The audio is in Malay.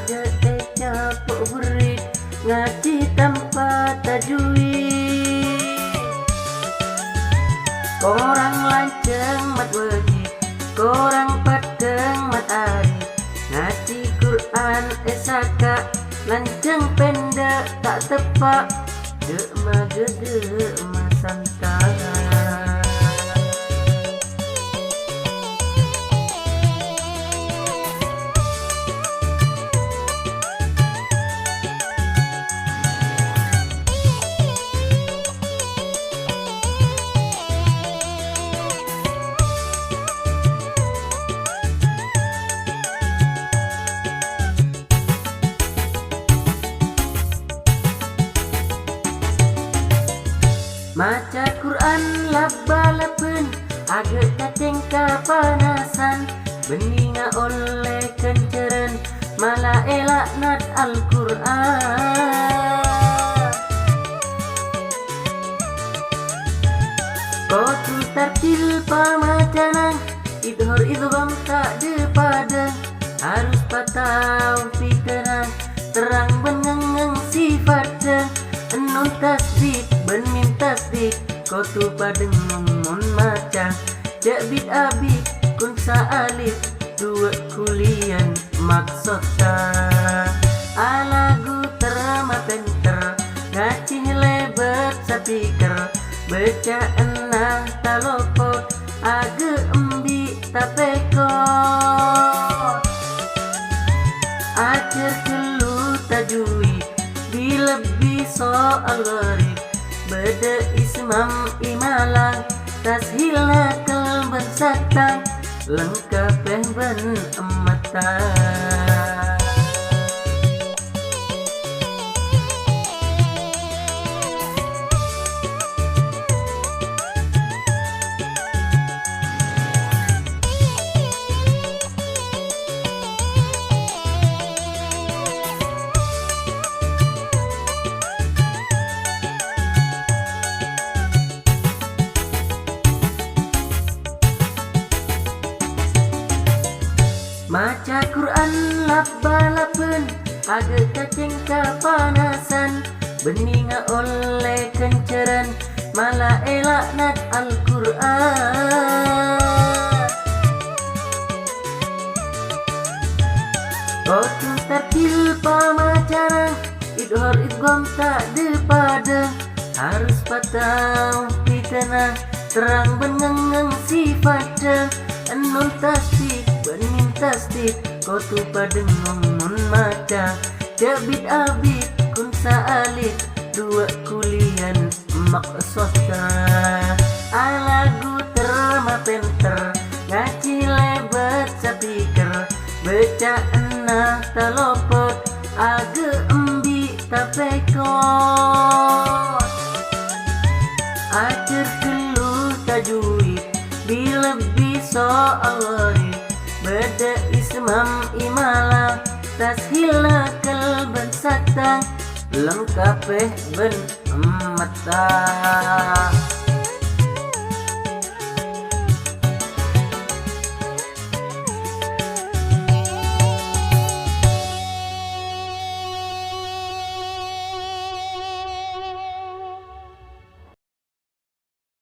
Aja capek berit ngaji tanpa tajwid. Korang lanceng mat wajib, korang padeng mat ari. Ngaji Quran esaka lanceng pendek tak tepak. Dek ma gede ma santara. Maca Quran labalapen, agak cacing kapanasan. Beninga oleh kenceren, malah elak nat Al-Quran. Kotu tartil pamacanang, idhor idgham tak depada. Harus patau fitenang, terang benengeng sifatnya. Nun tasdid ben min tasdid, kotu padeng mun maca. Dak bid abi kun saalif, dua kulian maksudnya. Alagu terama penter, ngacih lebet sapiker. Baca enah talopot, age embi tapekot. Ajar kelu tajwid, dilebih soal gharib. Beda ismam imalang, tashilna kelban satang. Lengkap ben ematang. Maca Quran labalapen, agak cacing kapanasan. Beninga oleh kenceren, malah elak nat Al-Quran. Kotu tartil pamacanang, idhor idgham tak depada. Harus patau fitenang, terang benengeng sifatnya. Nun tasdid ben min tasdid, kotu padeng mun maca. Jabid abid kun saalif, dua kulian maksudnya. Alagu terma penter, ngaji lebet sapiker. Baca enah talopot, age embi tapekot. Ajar kelu tajwid, dilebih soal gharib. Beda ismam imalang, tashilna kelban satang. Lengkap ben ematang.